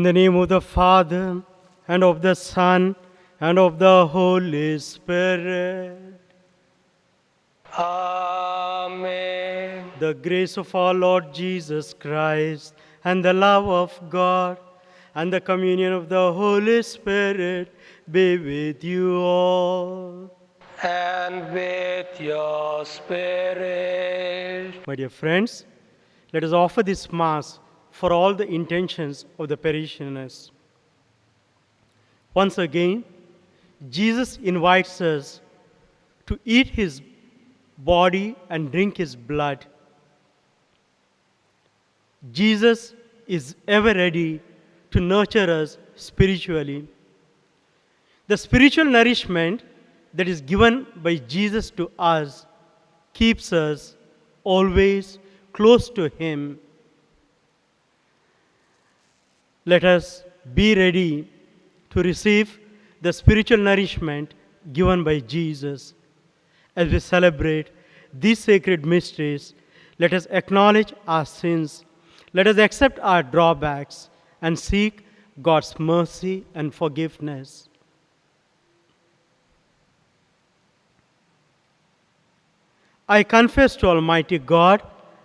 the name of the Father, and of the Son, and of the Holy Spirit. Amen. The grace of our Lord Jesus Christ, and the love of God, and the communion of the Holy Spirit be with you all. And with your spirit. My dear friends, let us offer this Mass for all the intentions of the parishioners. Once again, Jesus invites us to eat his body and drink his blood. Jesus is ever ready to nurture us spiritually. The spiritual nourishment that is given by Jesus to us keeps us always close to him. Let us be ready to receive the spiritual nourishment given by Jesus. As we celebrate these sacred mysteries, let us acknowledge our sins. Let us accept our drawbacks and seek God's mercy and forgiveness. I confess to Almighty God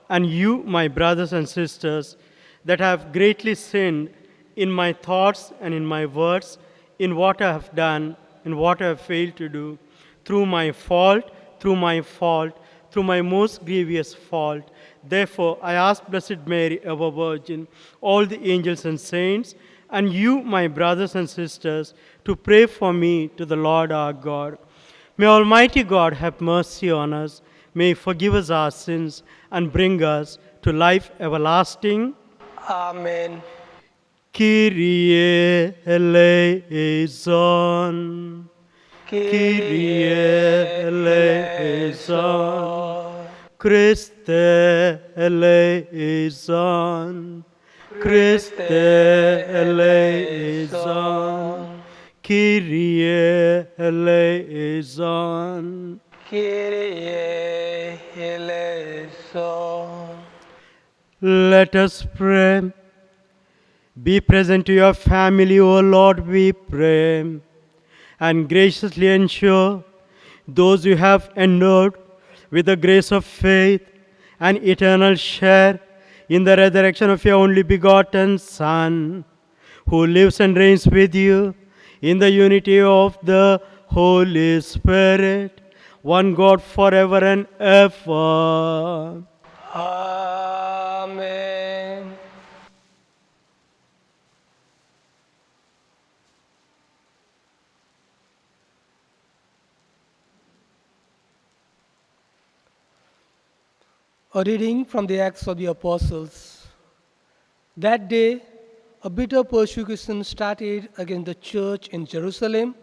and you, my brothers and sisters, that I have greatly sinned in my thoughts and in my words, in what I have done, in what I have failed to do, through my fault, through my most grievous fault. Therefore, I ask Blessed Mary, ever Virgin, all the angels and saints, and you, my brothers and sisters, to pray for me to the Lord our God. May Almighty God have mercy on us. May He forgive us our sins and bring us to life everlasting. Amen. Kyrie eleison. Kyrie eleison. Christe eleison. Christe eleison. Kyrie eleison. Kyrie eleison. Let us pray. Be present to your family, O Lord, we pray, and graciously ensure those you have endowed with the grace of faith and eternal share in the resurrection of your only begotten Son, who lives and reigns with you in the unity of the Holy Spirit, one God forever and ever. Amen. A reading from the Acts of the Apostles. That day, a bitter persecution started against the church in Jerusalem,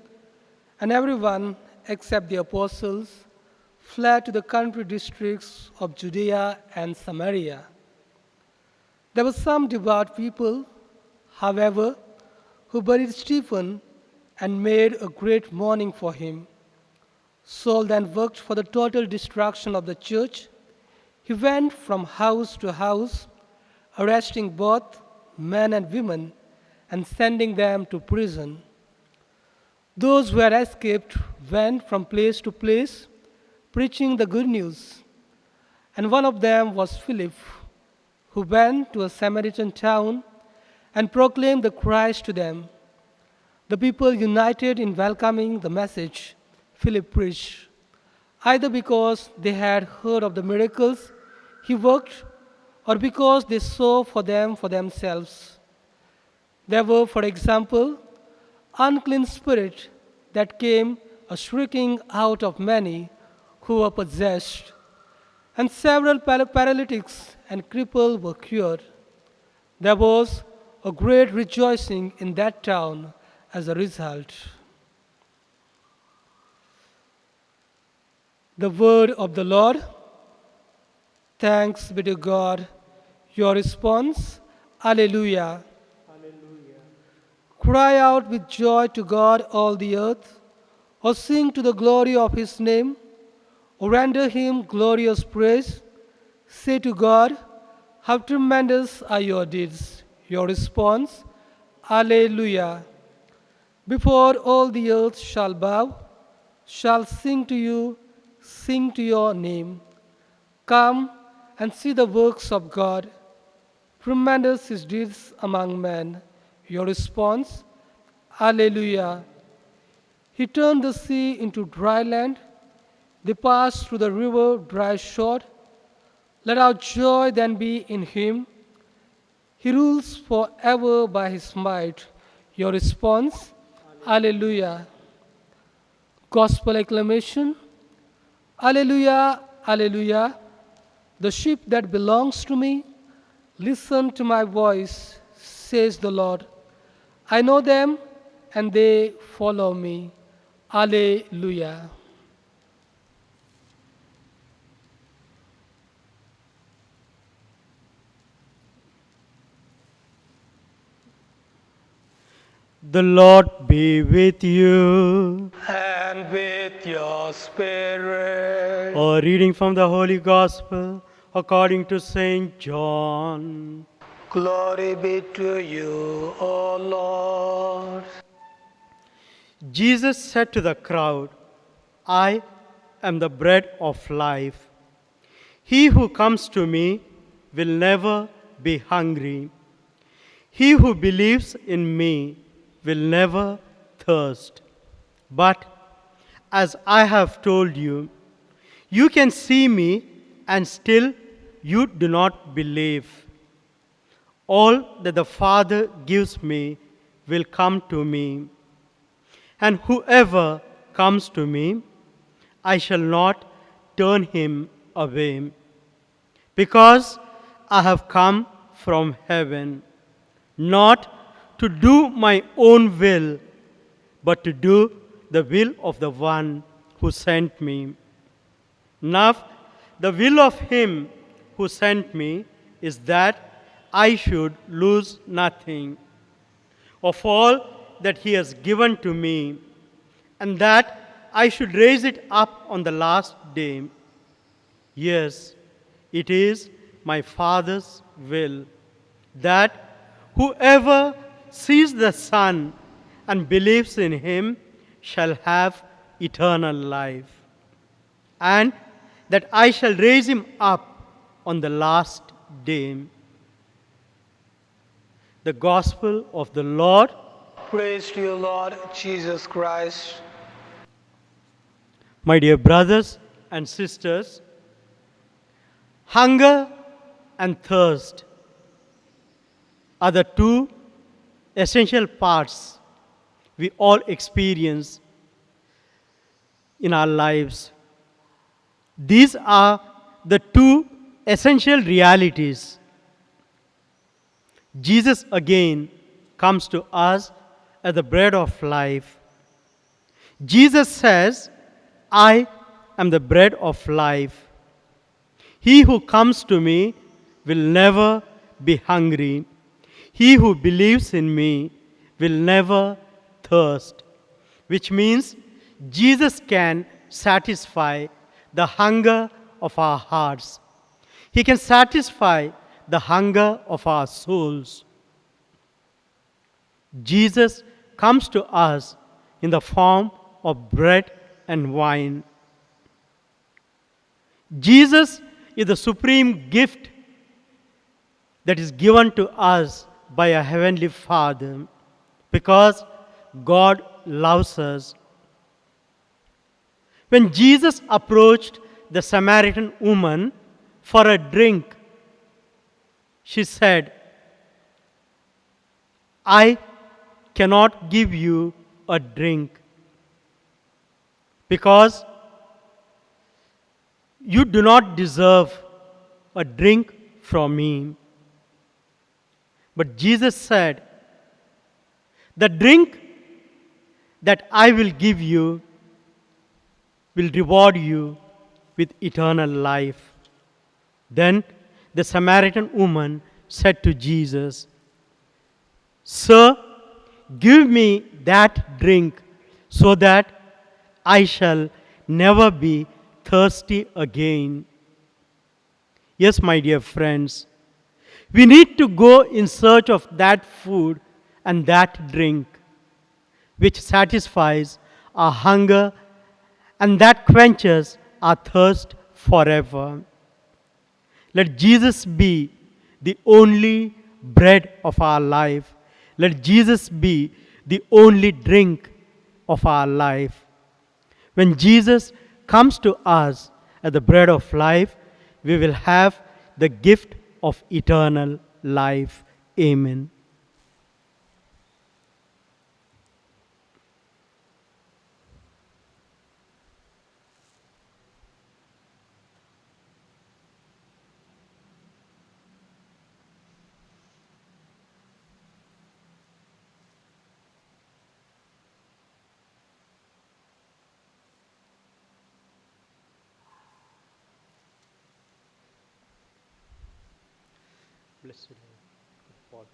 and everyone except the apostles fled to the country districts of Judea and Samaria. There were some devout people, however, who buried Stephen and made a great mourning for him. Saul then worked for the total destruction of the church. He went from house to house, arresting both men and women and sending them to prison. Those who had escaped went from place to place, preaching the good news. And one of them was Philip, who went to a Samaritan town and proclaimed the Christ to them. The people united in welcoming the message Philip preached, either because they had heard of the miracles he worked or because they saw for themselves. There were, for example, unclean spirits that came a shrieking out of many who were possessed, and several paralytics and cripples were cured. There was a great rejoicing in that town as a result. The word of the Lord. Thanks be to God. Your response, Alleluia. Hallelujah. Cry out with joy to God, all the earth, or sing to the glory of his name, or render him glorious praise. Say to God, how tremendous are your deeds. Your response, Alleluia. Before all the earth shall bow, shall sing to you, sing to your name. Come and see the works of God. Tremendous his deeds among men. Your response, Alleluia. He turned the sea into dry land. They passed through the river dry shod. Let our joy then be in him. He rules forever by his might. Your response, Alleluia. Gospel acclamation, Alleluia, Alleluia. The sheep that belongs to me, listen to my voice, says the Lord. I know them and they follow me. Alleluia. The Lord be with you. And with your spirit. A reading from the Holy Gospel according to Saint John. Glory be to you, O Lord. Jesus said to the crowd, I am the bread of life. He who comes to me will never be hungry. He who believes in me will never thirst. But as I have told you, you can see me and still you do not believe. All that the Father gives me will come to me. And whoever comes to me, I shall not turn him away. Because I have come from heaven, not to do my own will, but to do the will of the one who sent me. Now, the will of him who sent me is that I should lose nothing of all that he has given to me, and that I should raise it up on the last day. Yes, it is my Father's will that whoever sees the Son and believes in him shall have eternal life, and that I shall raise him up on the last day. The Gospel of the Lord. Praise to you, Lord Jesus Christ. My dear brothers and sisters, hunger and thirst are the two essential parts we all experience in our lives. These are the two essential realities. Jesus again comes to us as the bread of life. Jesus says, I am the bread of life. He who comes to me will never be hungry. He who believes in me will never thirst. Which means Jesus can satisfy the hunger of our hearts. He can satisfy the hunger of our souls. Jesus comes to us in the form of bread and wine. Jesus is the supreme gift that is given to us by a heavenly Father, because God loves us. When Jesus approached the Samaritan woman for a drink, she said, I cannot give you a drink because you do not deserve a drink from me. But Jesus said, the drink that I will give you will reward you with eternal life. Then the Samaritan woman said to Jesus, Sir, give me that drink so that I shall never be thirsty again. Yes, my dear friends, we need to go in search of that food and that drink which satisfies our hunger and that quenches our thirst forever. Let Jesus be the only bread of our life. Let Jesus be the only drink of our life. When Jesus comes to us as the bread of life, we will have the gift of eternal life. Amen. Blessed are you, God,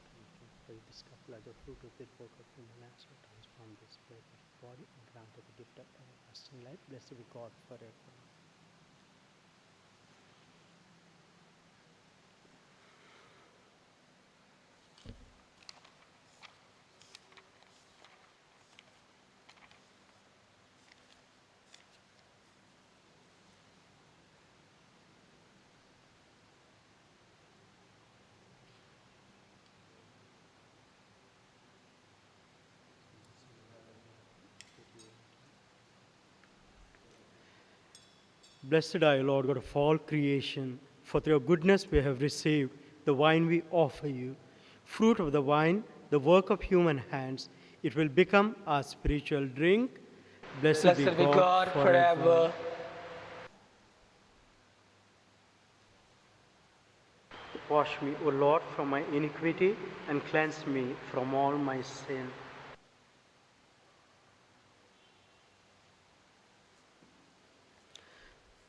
for this cup like the fruit of the work of human hands, who transformed this bread of body and granted the gift of everlasting life. Blessed be God forever. Blessed are you, Lord God of all creation, for through your goodness we have received the wine we offer you. Fruit of the vine, the work of human hands, it will become our spiritual drink. Blessed be Blessed be God God forever. forever. Wash me, O Lord, from my iniquity and cleanse me from all my sin.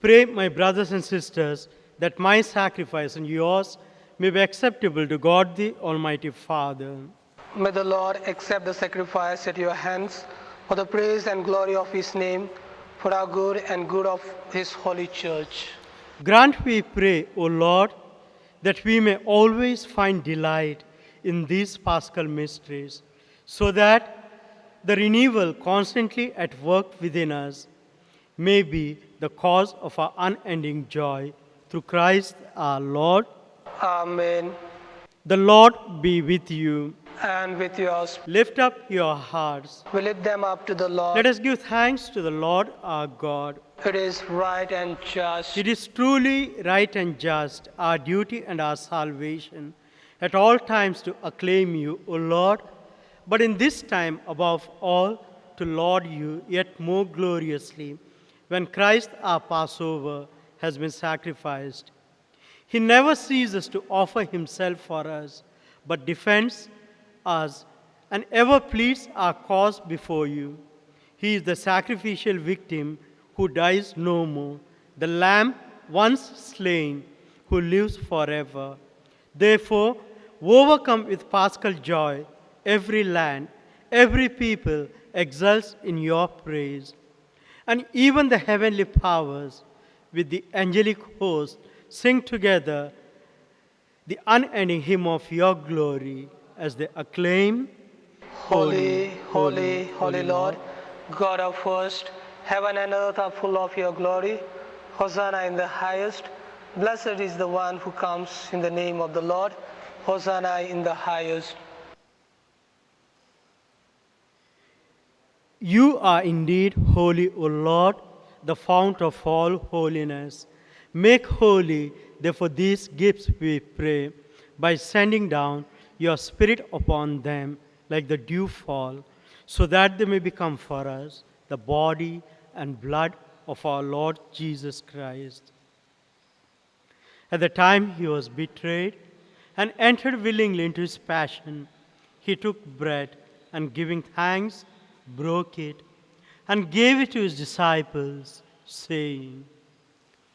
Pray, my brothers and sisters, that my sacrifice and yours may be acceptable to God the Almighty Father. May the Lord accept the sacrifice at your hands for the praise and glory of his name, for our good and good of his holy church. Grant, we pray, O Lord, that we may always find delight in these paschal mysteries, so that the renewal constantly at work within us may be the cause of our unending joy. Through Christ our Lord. Amen. The Lord be with you. And with yours, Lift up your hearts. we lift them up to the Let Lord. us give thanks to the Lord our God. It is right and just. It is truly right and just, our duty and our salvation, at all times to acclaim you, O Lord, but in this time above all to laud you yet more gloriously, when Christ our Passover has been sacrificed. He never ceases to offer himself for us, but defends us and ever pleads our cause before you. He is the sacrificial victim who dies no more, the Lamb once slain who lives forever. Therefore, overcome with paschal joy, every land, every people exults in your praise. And even the heavenly powers with the angelic host sing together the unending hymn of your glory as they acclaim, Holy, holy, holy Lord, God of hosts, heaven and earth are full of your glory. Hosanna in the highest. Blessed is the one who comes in the name of the Lord. Hosanna in the highest. You are indeed holy, O Lord, the fount of all holiness. Make holy, therefore, these gifts, we pray, by sending down your Spirit upon them like the dew fall, so that they may become for us the body and blood of our Lord Jesus Christ. At the time he was betrayed and entered willingly into his passion, he took bread and giving thanks, broke it and gave it to his disciples, saying,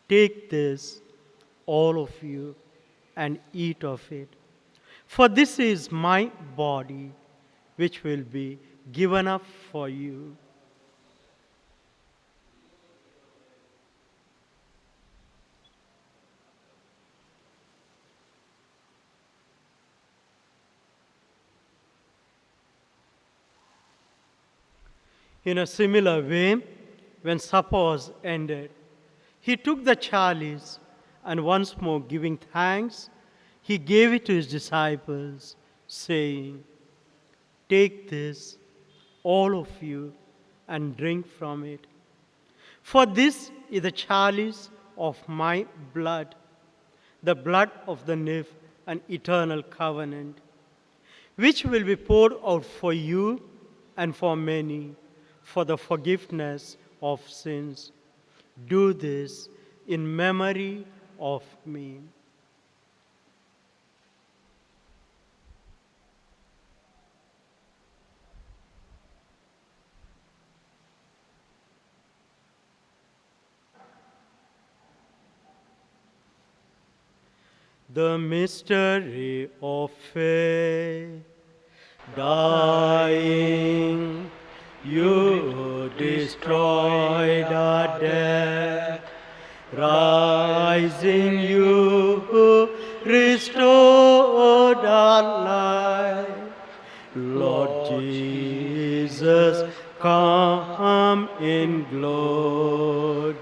"Take this, all of you, and eat of it. For this is my body, which will be given up for you." In a similar way, when supper was ended, he took the chalice and once more giving thanks, he gave it to his disciples, saying, "Take this, all of you, and drink from it. For this is the chalice of my blood, the blood of the new and eternal covenant, which will be poured out for you and for many for the forgiveness of sins. Do this in memory of me." The mystery of faith. Dying, you destroyed our death. Rising, you restored our life. Lord Jesus, come in glory.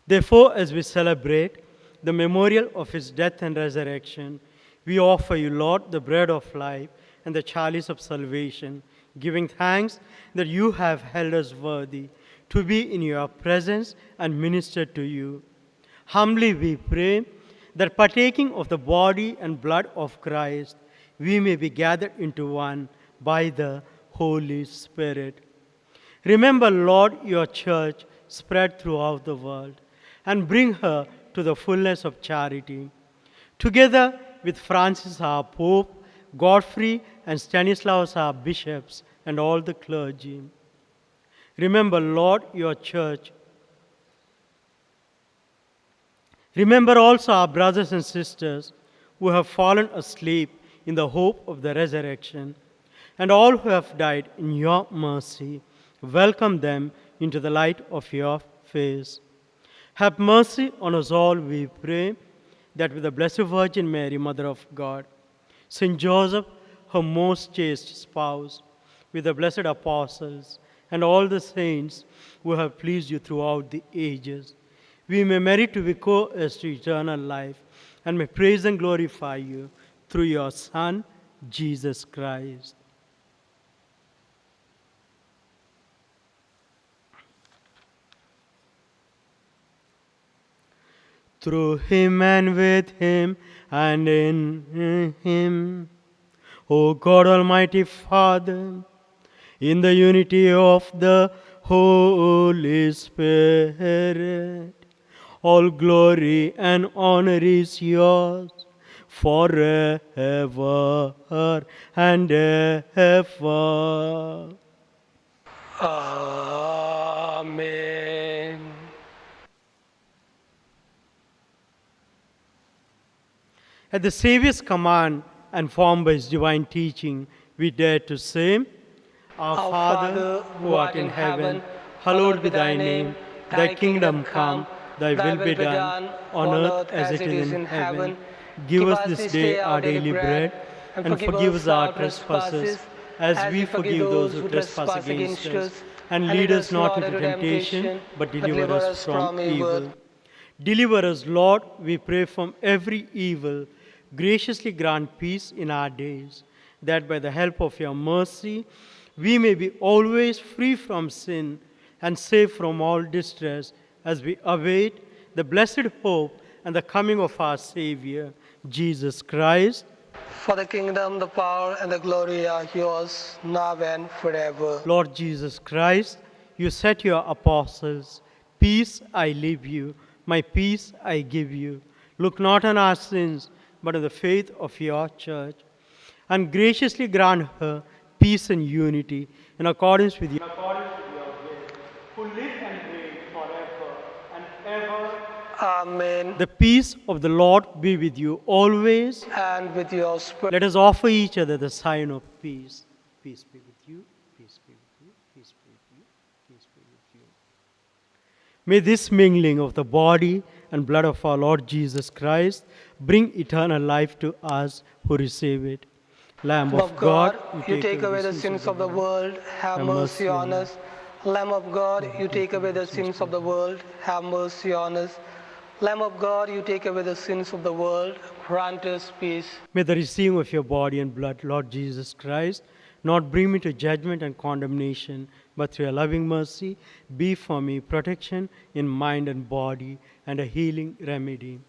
Therefore, as we celebrate the memorial of his death and resurrection, we offer you, Lord, the bread of life and the chalice of salvation, giving thanks that you have held us worthy to be in your presence and minister to you. Humbly we pray that partaking of the body and blood of Christ, we may be gathered into one by the Holy Spirit. Remember, Lord, your church spread throughout the world, and bring her to the fullness of charity. Together with Francis our Pope, Godfrey and Stanislaus our bishops, and all the clergy. Remember, Lord, your church. Remember also our brothers and sisters who have fallen asleep in the hope of the resurrection, and all who have died in your mercy. Welcome them into the light of your face. Have mercy on us all, we pray, that with the Blessed Virgin Mary, Mother of God, Saint Joseph, her most chaste spouse, with the blessed apostles, and all the saints who have pleased you throughout the ages, we may merit to be co-heirs to eternal life, and may praise and glorify you through your Son, Jesus Christ. Through him and with him and in him, O God Almighty Father, in the unity of the Holy Spirit, all glory and honor is yours forever and ever. Amen. At the Saviour's command and formed by his divine teaching, we dare to say, Our Father, who art in heaven, hallowed be thy name. Thy kingdom come, thy will be done, on earth as it is in heaven. Give us this day our daily bread, and forgive us our trespasses, as we forgive those who trespass against us. And lead us not into temptation, but deliver us from evil. Deliver us, Lord, we pray, from every evil. Graciously grant peace in our days, that by the help of your mercy, we may be always free from sin and safe from all distress, as we await the blessed hope and the coming of our Savior, Jesus Christ. For the kingdom, the power, and the glory are yours, now and forever. Lord Jesus Christ, you said to your apostles, "Peace I leave you, my peace I give you. Look not on our sins, but on the faith of your church, and graciously grant her peace and unity in accordance with your will, who live and reign forever and ever." Amen. The peace of the Lord be with you always. And with your spirit. Let us offer each other the sign of peace. Peace be with you, peace be with you, peace be with you, peace be with you. May this mingling of the body and blood of our Lord Jesus Christ bring eternal life to us who receive it. Lamb Lamb of of God, God, you take away the sins of the world, have have mercy mercy on on us. Lamb of God, you take away the sins of the world, have mercy on us. Lamb of God, you take away the sins of the world, grant us peace. May the receiving of your body and blood, Lord Jesus Christ, not bring me to judgment and condemnation, but through your loving mercy, be for me protection in mind and body and a healing remedy.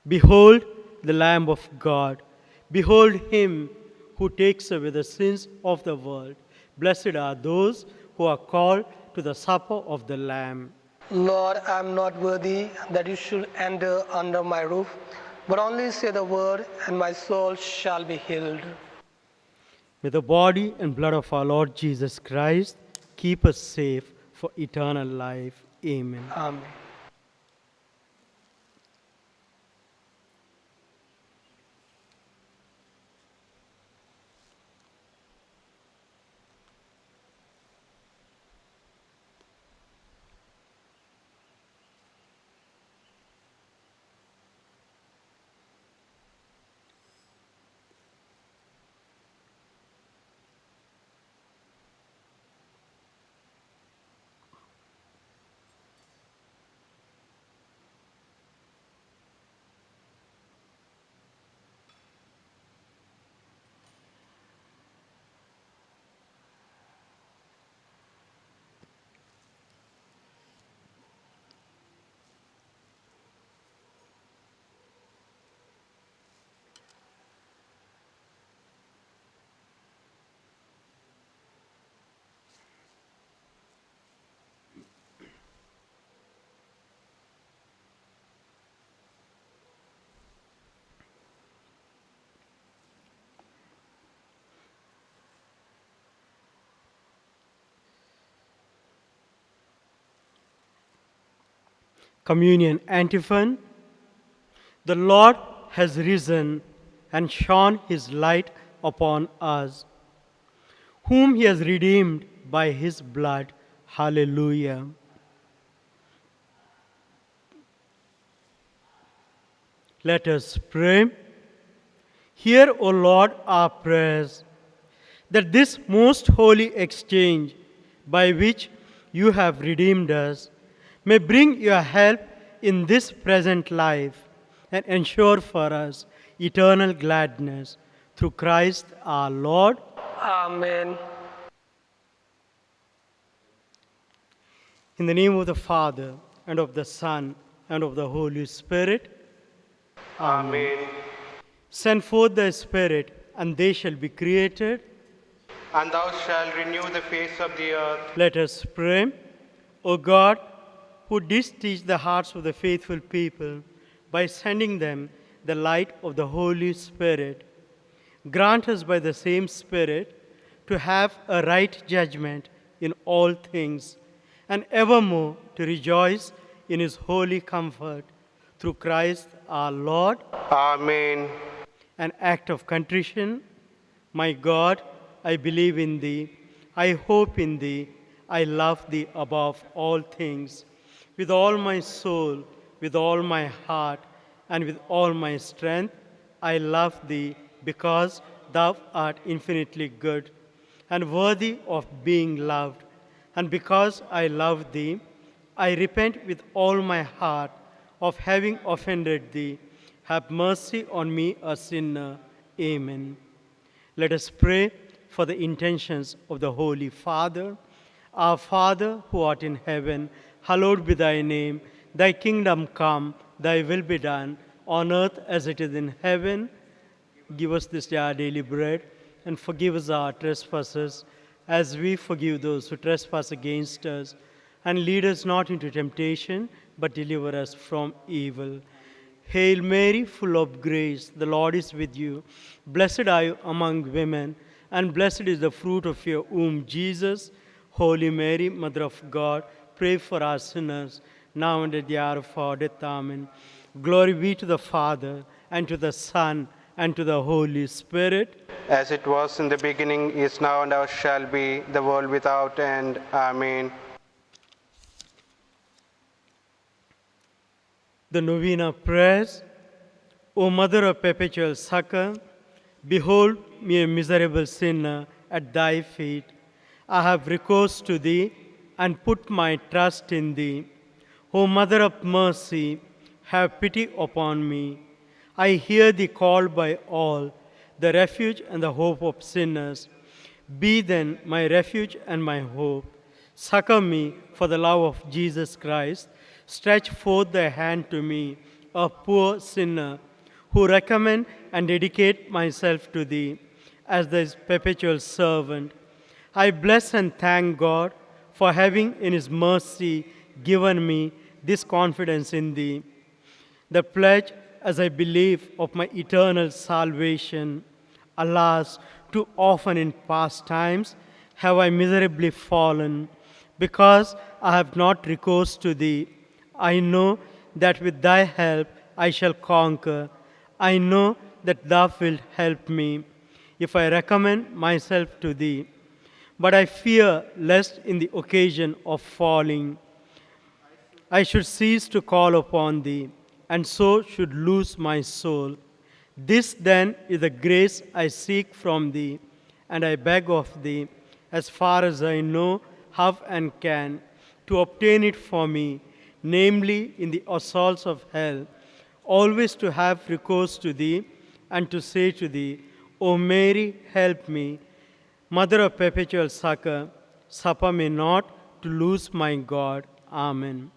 Behold the Lamb of God. Behold him who takes away the sins of the world. Blessed are those who are called to the supper of the Lamb. Lord, I am not worthy that you should enter under my roof, but only say the word, and my soul shall be healed. May the body and blood of our Lord Jesus Christ keep us safe for eternal life. Amen. Amen. Communion antiphon. The Lord has risen and shone his light upon us, whom he has redeemed by his blood. Hallelujah. Let us pray. Hear, O Lord, our prayers, that this most holy exchange by which you have redeemed us may bring your help in this present life and ensure for us eternal gladness through Christ our Lord. Amen. In the name of the Father, and of the Son, and of the Holy Spirit. Amen. Send forth the Spirit, and they shall be created. And thou shalt renew the face of the earth. Let us pray. O God, who didst teach the hearts of the faithful people by sending them the light of the Holy Spirit, grant us by the same Spirit to have a right judgment in all things, and evermore to rejoice in his holy comfort through Christ our Lord. Amen. An act of contrition. My God, I believe in thee, I hope in thee, I love thee above all things. With all my soul, with all my heart, and with all my strength, I love thee because thou art infinitely good and worthy of being loved. And because I love thee, I repent with all my heart of having offended thee. Have mercy on me, a sinner. Amen. Let us pray for the intentions of the Holy Father. Our Father, who art in heaven, hallowed be thy name. Thy kingdom come, thy will be done, on earth as it is in heaven. Give us this day our daily bread, and forgive us our trespasses, as we forgive those who trespass against us. And lead us not into temptation, but deliver us from evil. Hail Mary, full of grace, the Lord is with you. Blessed are you among women, and blessed is the fruit of your womb, Jesus. Holy Mary, Mother of God, pray for us sinners, now and at the hour of our death. Amen. Glory be to the Father, and to the Son, and to the Holy Spirit. As it was in the beginning, is now, and ever shall be, the world without end. Amen. The Novena prayers. O Mother of Perpetual Succor, Behold me, a miserable sinner, at thy feet. I have recourse to thee and put my trust in thee. O Mother of mercy, have pity upon me. I hear thee called by all, the refuge and the hope of sinners. Be then my refuge and my hope. Succor me for the love of Jesus Christ. Stretch forth thy hand to me, a poor sinner, who recommend and dedicate myself to thee as thy perpetual servant. I bless and thank God for having in his mercy given me this confidence in thee, the pledge, as I believe, of my eternal salvation. Alas, too often in past times have I miserably fallen, because I have not recourse to thee. I know that with thy help I shall conquer. I know that thou wilt help me if I recommend myself to thee. But I fear lest in the occasion of falling I should cease to call upon thee, and so should lose my soul. This then is the grace I seek from thee, and I beg of thee, as far as I know how and can, to obtain it for me, namely in the assaults of hell, always to have recourse to thee, and to say to thee, O Mary, help me, Mother of perpetual succor, suffer me not to lose my God. Amen.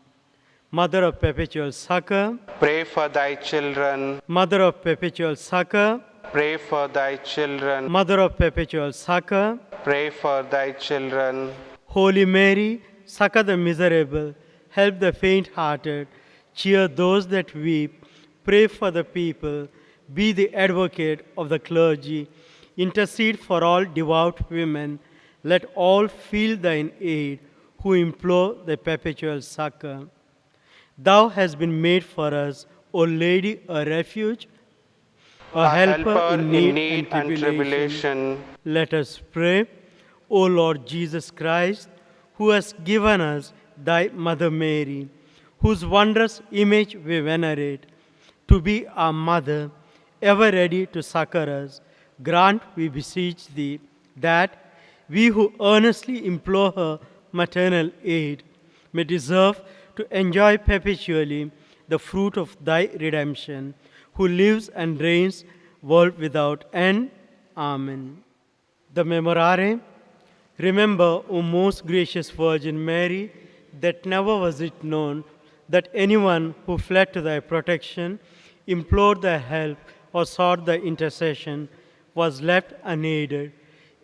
Mother of perpetual succor, Pray for thy children. Mother of perpetual succor, Pray for thy children. Mother of perpetual succor, Pray for thy children. Holy Mary, succor the miserable, help the faint-hearted, cheer those that weep, pray for the people, be the advocate of the clergy, intercede for all devout women, let all feel thine aid who implore thy perpetual succor. Thou hast been made for us, O Lady, a refuge, a helper in need and tribulation. Let us pray. O Lord Jesus Christ, who hast given us thy Mother Mary, whose wondrous image we venerate, to be our mother, ever ready to succor us, grant, we beseech thee, that we who earnestly implore her maternal aid may deserve to enjoy perpetually the fruit of thy redemption, who lives and reigns world without end. Amen. The Memorare. Remember, O most gracious Virgin Mary, that never was it known that anyone who fled to thy protection, implored thy help, or sought thy intercession was left unaided.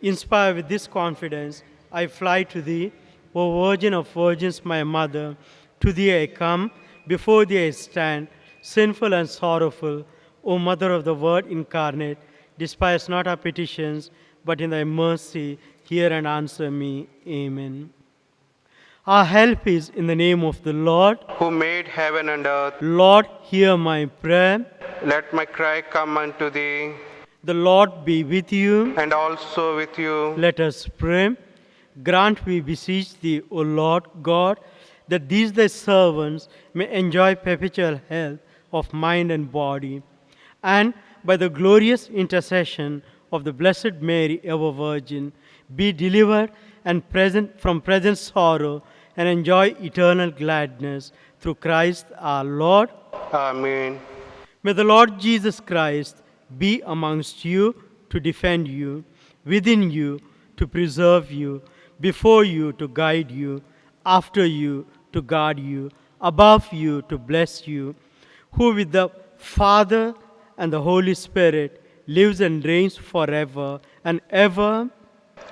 Inspired with this confidence, I fly to thee, O Virgin of Virgins, my Mother. To thee I come, before thee I stand, sinful and sorrowful. O Mother of the Word incarnate, despise not our petitions, but in thy mercy hear and answer me. Amen. Our help is in the name of the Lord. Who made heaven and earth, Lord, hear my prayer. let my cry come unto thee, The Lord be with you. and also with you. Let us pray. Grant, we beseech thee, O Lord God, that these thy servants may enjoy perpetual health of mind and body, and by the glorious intercession of the Blessed Mary, ever Virgin, be delivered and present from present sorrow and enjoy eternal gladness through Christ our Lord. Amen. May the Lord Jesus Christ be amongst you to defend you, within you to preserve you, before you to guide you, after you to guard you, above you to bless you, who with the Father and the Holy Spirit lives and reigns forever and ever.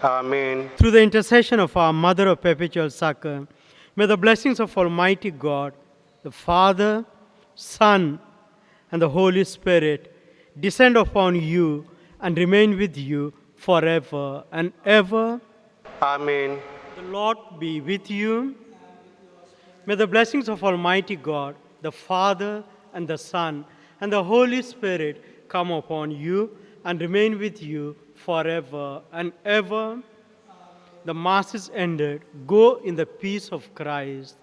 Amen. Through the intercession of our Mother of Perpetual Succor, may the blessings of Almighty God, the Father, Son, and the Holy Spirit descend upon you and remain with you forever and ever. Amen. The Lord be with you. May the blessings of Almighty God, the Father, and the Son, and the Holy Spirit come upon you and remain with you forever and ever. The Mass is ended. Go in the peace of Christ.